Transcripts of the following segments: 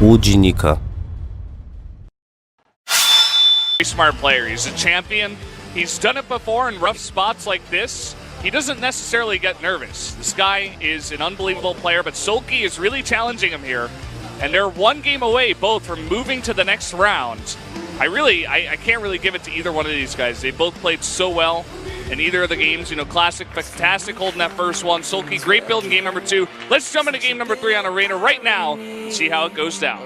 Łudzinika. Very smart player. He's a champion. He's done it before in rough spots like this. He doesn't necessarily get nervous. This guy is an unbelievable player, but Soulkey is really challenging him here. And they're one game away both from moving to the next round. I can't really give it to either one of these guys. They both played so well in either of the games. You know, Classic, fantastic holding that first one. Soulkey, great build in game number 2. Let's jump into game number 3 on Arena right now and see how it goes down.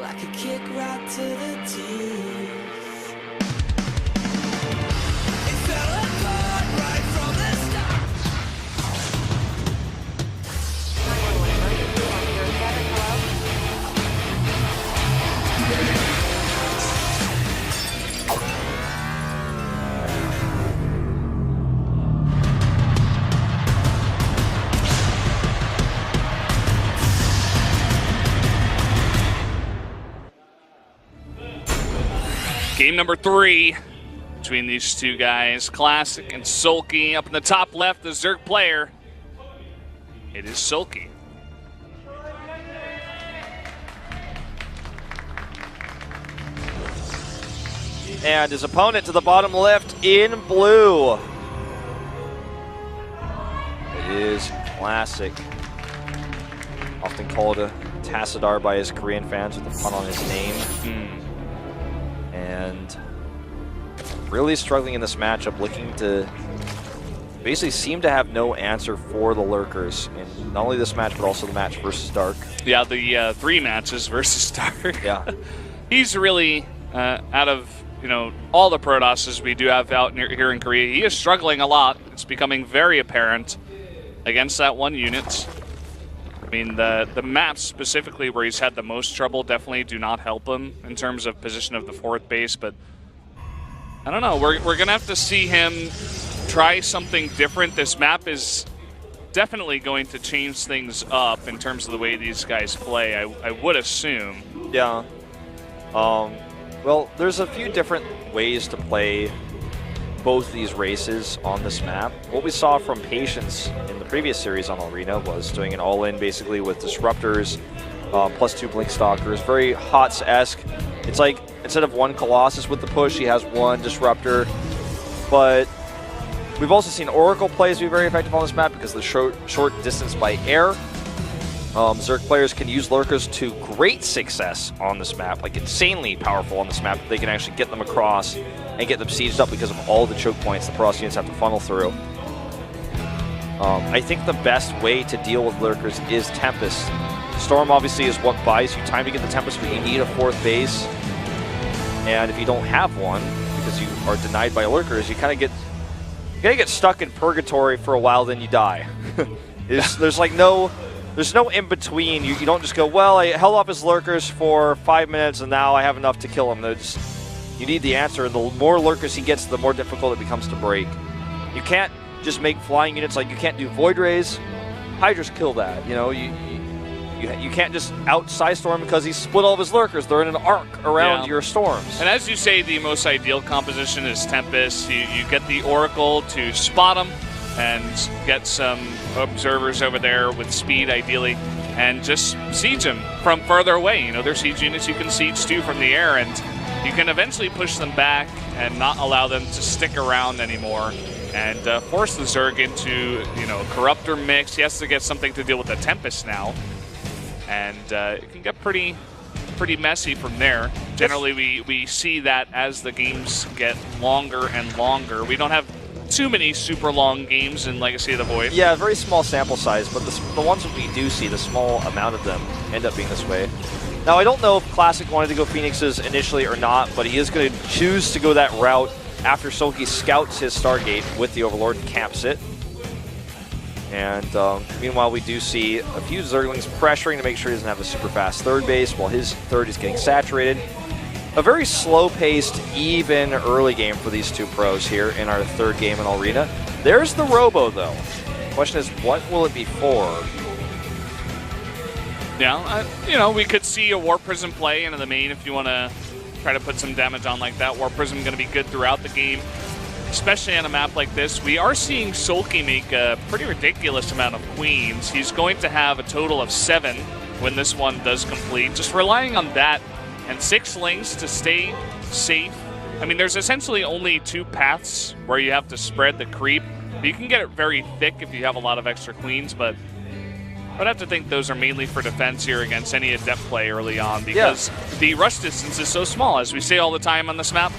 Game number 3 between these two guys, Classic and Soulkey. Up in the top left, the Zerg player. It is Soulkey. And his opponent to the bottom left in blue. It is Classic. Often called a Tassadar by his Korean fans with a pun on his name. And really struggling in this matchup, looking to basically seem to have no answer for the Lurkers in not only this match, but also the match versus Dark. Yeah, the 3 matches versus Dark. Yeah. He's really, out of all the Protosses we do have out here in Korea, he is struggling a lot. It's becoming very apparent against that one unit. I mean, the maps specifically where he's had the most trouble definitely do not help him in terms of position of the 4th base, but I don't know. We're going to have to see him try something different. This map is definitely going to change things up in terms of the way these guys play, I would assume. Yeah. Well, there's a few different ways to play both these races on this map. What we saw from Patience in the previous series on Arena was doing an all-in basically with Disruptors, +2 Blink Stalkers, very HOTS-esque. It's like instead of 1 Colossus with the push, he has 1 Disruptor. But we've also seen Oracle plays be very effective on this map because of the short distance by air. Zerg players can use Lurkers to great success on this map, like insanely powerful on this map. They can actually get them across and get them sieged up because of all the choke points the Protoss units have to funnel through. I think the best way to deal with Lurkers is Tempest. Storm obviously is what buys you time to get the Tempest, but you need a 4th base. And if you don't have one, because you are denied by Lurkers, you kind of get stuck in purgatory for a while, then you die. There's no in between. You don't just go, well, I held off his Lurkers for 5 minutes and now I have enough to kill him. You need the answer, and the more Lurkers he gets, the more difficult it becomes to break. You can't just make flying units, like you can't do Void Rays. Hydras kill that, you can't just out-size Storm because he split all of his Lurkers. They're in an arc around your Storms. And as you say, the most ideal composition is Tempest. You get the Oracle to spot them and get some observers over there with speed, ideally, and just siege them from further away. There's siege units you can siege too from the air, and you can eventually push them back and not allow them to stick around anymore and force the Zerg into, Corruptor mix. He has to get something to deal with the Tempest now, and it can get pretty messy from there. Generally, we see that as the games get longer and longer. We don't have too many super long games in Legacy of the Void. Yeah, very small sample size, but the ones that we do see, the small amount of them end up being this way. Now, I don't know if Classic wanted to go Phoenixes initially or not, but he is going to choose to go that route after Soulkey scouts his Stargate with the Overlord and camps it. And meanwhile, we do see a few Zerglings pressuring to make sure he doesn't have a super fast 3rd base while his 3rd is getting saturated. A very slow-paced, even early game for these two pros here in our 3rd game in Arena. There's the Robo, though. The question is, what will it be for? Yeah, we could see a War Prism play into the main if you want to try to put some damage on like that. War Prism going to be good throughout the game. especially on a map like this, we are seeing Soulkey make a pretty ridiculous amount of queens. He's going to have a total of 7 when this one does complete. Just relying on that and 6 links to stay safe. I mean, there's essentially only 2 paths where you have to spread the creep. You can get it very thick if you have a lot of extra queens, but I'd have to think those are mainly for defense here against any adept play early on, because the rush distance is so small, as we say all the time on this map.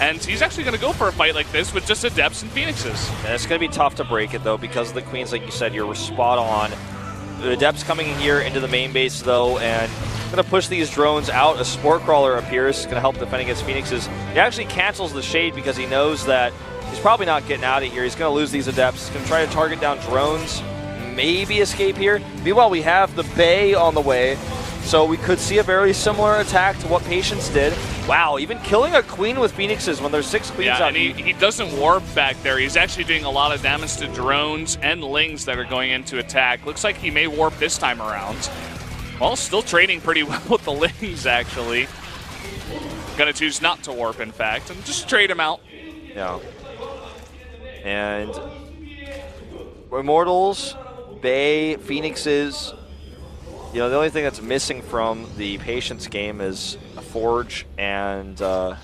And he's actually going to go for a fight like this with just adepts and phoenixes. And it's going to be tough to break it, though, because of the queens, like you said, you're spot on. The adepts coming in here into the main base, though, and going to push these drones out. A spore crawler appears, going to help defend against phoenixes. He actually cancels the shade because he knows that he's probably not getting out of here. He's going to lose these adepts. He's going to try to target down drones. Maybe escape here. Meanwhile, we have the Bay on the way, so we could see a very similar attack to what Patience did. Wow, even killing a queen with phoenixes when there's 6 queens out. And he doesn't warp back there. He's actually doing a lot of damage to drones and lings that are going into attack. Looks like he may warp this time around. Well, still trading pretty well with the lings, actually. Gonna choose not to warp, in fact, and just trade him out. Yeah. And Immortals, Bay, Phoenixes. You know, the only thing that's missing from the Patience game is a Forge and a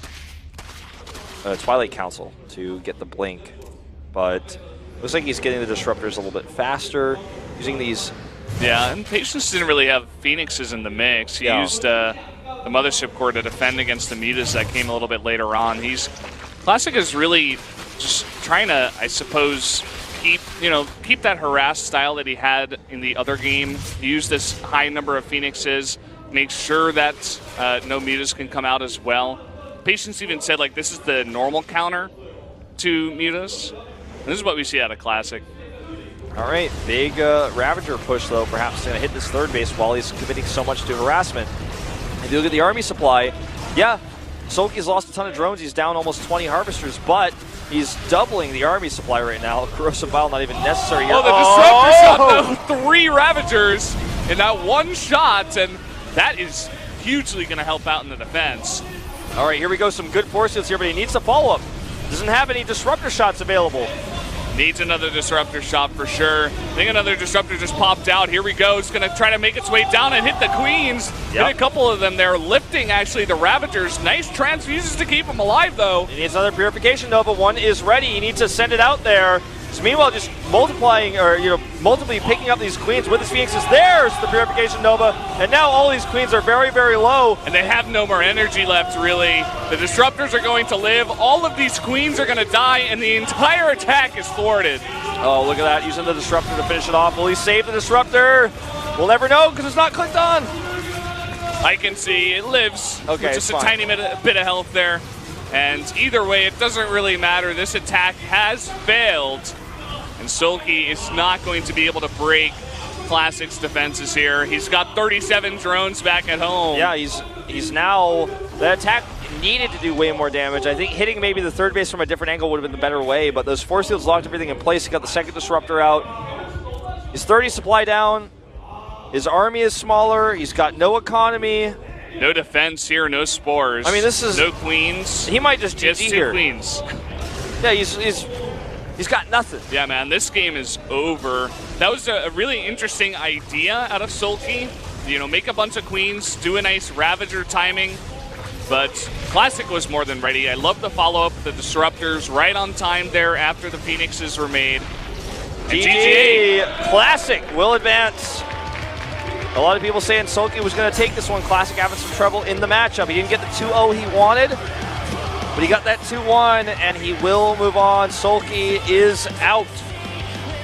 Twilight Council to get the Blink. But looks like he's getting the Disruptors a little bit faster, using these. Yeah, and Patience didn't really have Phoenixes in the mix. He used the Mothership Core to defend against the Mutas that came a little bit later on. Classic is really just trying to, I suppose, keep that harass style that he had in the other game. Use this high number of Phoenixes, make sure that no Mutas can come out as well. Patience even said, like, this is the normal counter to Mutas. And this is what we see out of Classic. All right, big Ravager push, though. Perhaps going to hit this third base while he's committing so much to harassment. If you look at the army supply, yeah, Soulkey's lost a ton of drones. He's down almost 20 Harvesters, but he's doubling the army supply right now. Corrosive Bile not even necessary here. Oh, the Disruptor shot, though. 3 Ravagers in that one shot, and that is hugely going to help out in the defense. All right, here we go. Some good force fields here, but he needs a follow-up. Doesn't have any Disruptor shots available. Needs another Disruptor shot for sure. I think another Disruptor just popped out. Here we go. It's going to try to make its way down and hit the Queens. Hit a couple of them there, lifting actually the Ravagers. Nice transfuses to keep them alive, though. He needs another Purification Nova. One is ready. He needs to send it out there. So meanwhile, just multiplying, or multiply picking up these Queens with his Phoenixes. There's the Purification Nova, and now all these Queens are very, very low. And they have no more energy left, really. The Disruptors are going to live. All of these Queens are going to die, and the entire attack is thwarted. Oh, look at that, using the Disruptor to finish it off. Will he save the Disruptor? We'll never know, because it's not clicked on. I can see it lives. Okay, with just a tiny bit of health there. And either way, it doesn't really matter. This attack has failed. And Soulkey is not going to be able to break Classic's defenses here. He's got 37 drones back at home. Yeah, he's now, the attack needed to do way more damage. I think hitting maybe the third base from a different angle would have been the better way, but those force fields locked everything in place. He got the second Disruptor out. His 30 supply down. His army is smaller. He's got no economy. No defense here, no spores. I mean, this is... No Queens. He might just GG here. 2 Queens. Yeah, he's got nothing. Yeah, man, this game is over. That was a really interesting idea out of Soulkey. Make a bunch of Queens, do a nice Ravager timing. But Classic was more than ready. I love the follow-up, the Disruptors right on time there after the Phoenixes were made. GG! Classic will advance. A lot of people saying Soulkey was going to take this one. Classic having some trouble in the matchup. He didn't get the 2-0 he wanted, but he got that 2-1, and he will move on. Soulkey is out.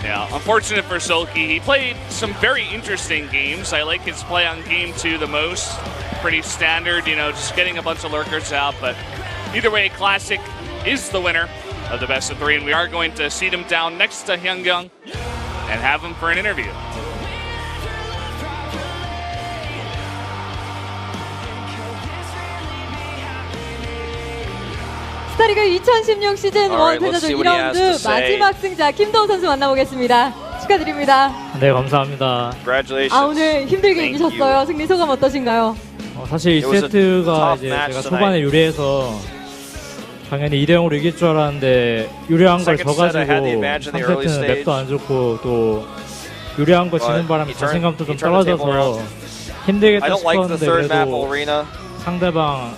Yeah, unfortunate for Soulkey. He played some very interesting games. I like his play on game 2 the most. Pretty standard, just getting a bunch of lurkers out. But either way, Classic is the winner of the best of 3, and we are going to seat him down next to Hyungyung and have him for an interview. 스타리그 2016 시즌 1 패자조 2라운드 마지막 승자 김도우 선수 만나보겠습니다. 축하드립니다. 네, 감사합니다. Congratulations. 오늘 힘들게 이기셨어요. 승리 소감 어떠신가요? 사실 이 세트가 이제 제가 초반에 유리해서 당연히 2대0으로 이길 줄 알았는데 유리한 걸 Second set, I had the 져가지고 advantage in the early 3세트는 stage. 맵도 안 좋고 또 유리한 거 지는 바람에 자신감도 좀 떨어져서 힘들겠다 I don't like the 싶었는데 third map, 그래도 Arena. 상대방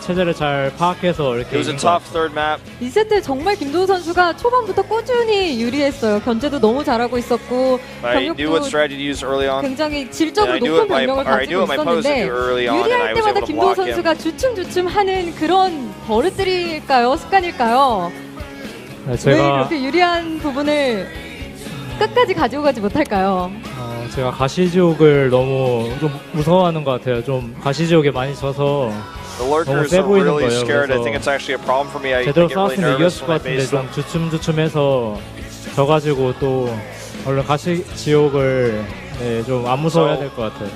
체제를 잘 파악해서 이렇게 It was a 이긴 것 tough 같아요. third map. 2세트 정말 김도우 선수가 초반부터 꾸준히 유리했어요. 견제도 너무 잘하고 있었고 I knew what 병력도 strategy to use early on. 굉장히 질적으로 Yeah, I knew 높은 what my- 병력을 or I 가지고 knew what my pose 있었는데 would do early on, and I 유리할 was 때마다 able to 김도우 block him. 선수가 주춤주춤하는 그런 버릇들일까요? 습관일까요? 네, 왜 제가 이렇게 유리한 부분을 끝까지 가지고 가지 못할까요? 제가 가시지옥을 너무 좀 무서워하는 것 같아요. 좀 가시지옥에 많이 져서 The lurkers 세 are 보이는 really 거예요, scared. I 그래서 think it's actually a problem for me. I 제대로 get really 싸웠으면 nervous 이겼을 when I 것 같은데 face them. 좀 주춤주춤해서 져가지고 또 얼른 가시지옥을 좀 안 무서워해야 될 것 같아요.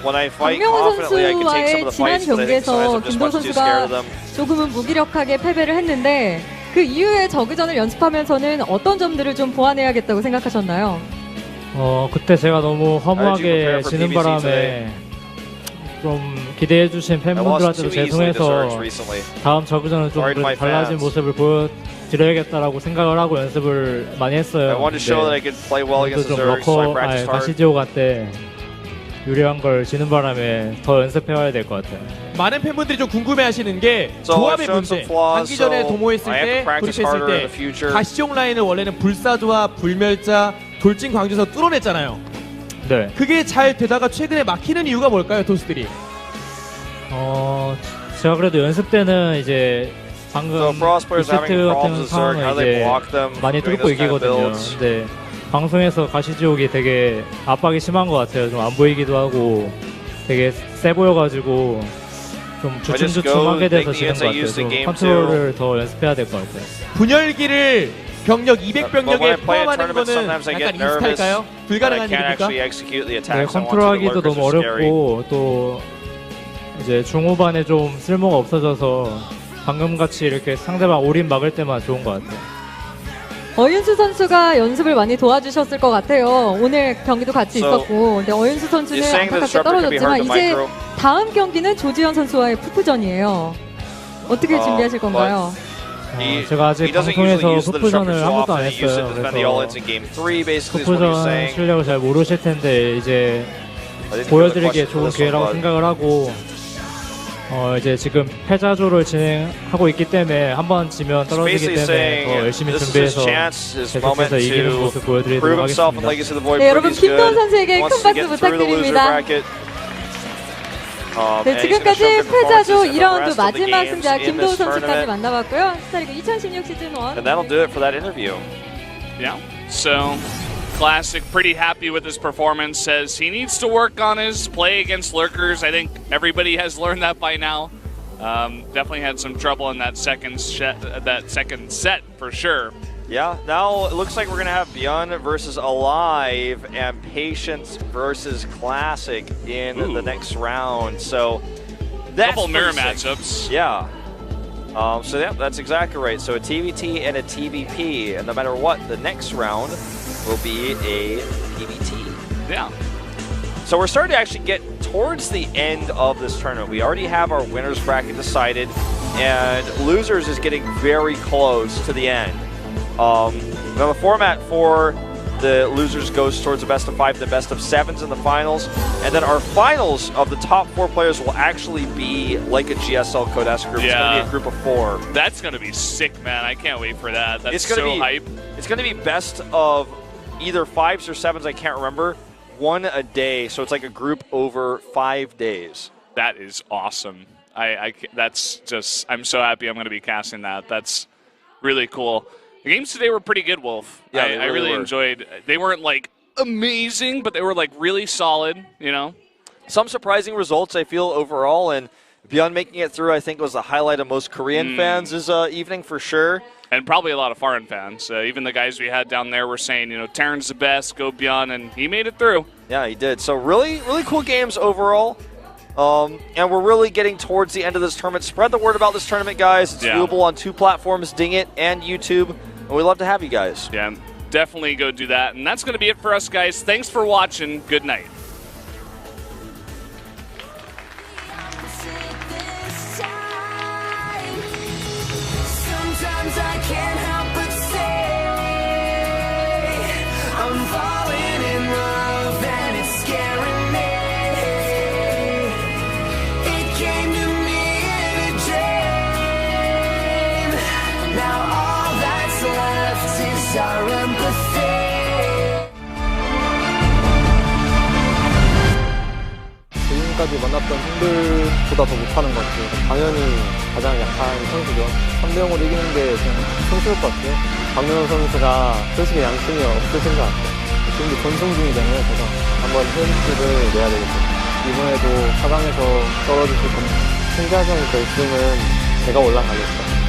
When I fight 박명호 confidently, I can take some of 선수와의 the 지난 fights, but I think sometimes 경기에서 I'm just 김도우 much too scared of 선수가 them. 조금은 무기력하게 패배를 했는데 그 이후에 저그전을 연습하면서는 어떤 점들을 좀 보완해야겠다고 생각하셨나요? 그때 제가 너무 How did you 허무하게 prepare for 지는 PBC 바람에 today? 좀 기대해주신 I lost 팬분들한테도 too easily to Zergs 죄송해서 recently. 다음 저그전은 좀 Sorry to my 달라진 fans. 모습을 보여드려야겠다라고 생각을 하고 연습을 많이 I 했어요. wanted to show that I could play well against the 좀 Zergs, so I 러커, practiced hard. 가시지옥 때 유리한 걸 지는 바람에 더 연습해와야 될 것 같아요. 많은 팬분들이 좀 궁금해하시는 게 So 조합의 I've shown some 문제. flaws, 단기전에 so 도모했을 I have to 때, practice 돌입했을 harder in 때 the future. 가시종 라인을 원래는 불사조와 불멸자, 돌진 광주에서 뚫어냈잖아요. 네. 그게 잘 되다가 최근에 막히는 이유가 뭘까요, 토스들이? 제가 그래도 연습 때는 이제 방금 So Frost players having 2세트 같은 problems with Zerg, how 상황을 they 이제 block them, 많이 doing 뚫고 those kind of 이기거든요. builds. 근데 방송에서 가시지옥이 되게 압박이 심한 것 같아요. 좀 안 보이기도 하고 되게 세 보여가지고 좀 주춤주춤하게 돼서 지는 것 같아요. 좀 컨트롤을 더 연습해야 될 것 같아요. 분열기를 병력 But 200 when I 병력에 play a 포함하는 tournament, 거는 sometimes I 약간 get nervous 익숙할까요? that I 불가능한 can't 일입니까? actually execute the 네, attacks I want to. The 컨트롤하기도 lurkers 너무 are scary. 어렵고 또 이제 중후반에 좀 쓸모가 없어져서 방금같이 이렇게 상대방 올인 막을 때만 좋은 것 같아요. 어윤수 선수가 연습을 많이 도와주셨을 것 같아요. 오늘 경기도 같이 So, 있었고, 근데 어윤수 선수는 You're saying that 안타깝게 Disruptor could be hard 떨어졌지만 to 이제 micro? 다음 경기는 조지현 선수와의 푸푸전이에요. 어떻게 준비하실 건가요? 제가 아직 He doesn't usually 방송에서 use the disruptor 푸푸전을 so 한 번도 안 often. He used it 했어요. to defend the all-ins 그래서 in game 3, basically, is what you're 푸푸전 saying. 실력을 잘 모르실 텐데 이제 I think the 보여드리기에 question 좋은 for this 기회라고 one was, 생각을 하고 이제 지금 패자조를 진행하고 있기 때문에 한번 지면 떨어지기 basically 때문에 saying 더 열심히 this is his 준비해서 chance, his moment 계속해서 이기는 to 모습 보여드리도록 prove himself in 하겠습니다. Legacy of the Void. 네, 여러분 He's 김도훈 good. 선수에게 큰 Wants to 박수 get through the loser 부탁드립니다. bracket. 네, And he's gonna 지금까지 show good 패자조 performances in the 2라운드 rest of the 마지막 games 승자 in 김도훈 this 선수까지 tournament. 만나봤고요. 스타리그 2016 시즌 1. And that'll do it for that interview. Yeah. So, Classic pretty happy with his performance. Says he needs to work on his play against lurkers. I think everybody has learned that by now. Definitely had some trouble in that second set for sure. Yeah, now it looks like we're going to have Beyond versus Alive and Patience versus Classic in the next round. So that's Couple mirror pretty sick. matchups. Yeah. So yeah, that's exactly right. So a TVT and a TVP, and no matter what, the next round will be a PVT. Yeah. So we're starting to actually get towards the end of this tournament. We already have our winners bracket decided, and losers is getting very close to the end. Now the format for the losers goes towards the best of 5, the best of 7s in the finals, and then our finals of the top 4 players will actually be like a GSL Codes group. It's going to be a group of 4. That's going to be sick, man. I can't wait for that. That's It's gonna so be hype. It's going to be best of either 5s or 7s, I can't remember, one a day, so it's like a group over 5 days. That is awesome. That's just, I'm so happy I'm going to be casting that. That's really cool. The games today were pretty good, Wolf. Yeah, I really enjoyed. They weren't like amazing, but they were like really solid, you know? Some surprising results, I feel, overall, and Beyond making it through, I think, was the highlight of most Korean fans this evening for sure. And probably a lot of foreign fans. Even the guys we had down there were saying, you know, Terran's the best, go Beyond, and he made it through. Yeah, he did. So really, really cool games overall. And we're really getting towards the end of this tournament. Spread the word about this tournament, guys. It's viewable on 2 platforms, Ding It and YouTube. And we'd love to have you guys. Yeah, definitely go do that. And that's going to be it for us, guys. Thanks for watching. Good night. 지금까지 만났던 팀들보다 더 못하는 것 같아요. 당연히 가장 약한 선수죠. 3대0으로 이기는 게 그냥 손쉬울 것 같아요. 박명호 선수가 솔직히 양심이 없으신 것 같아요. 지금도 전승 중이잖아요. 그래서 한번 힌트를 내야 되겠죠. 이번에도 4강에서 떨어지실 겁니다. 승자전 결승은 제가 올라가겠죠.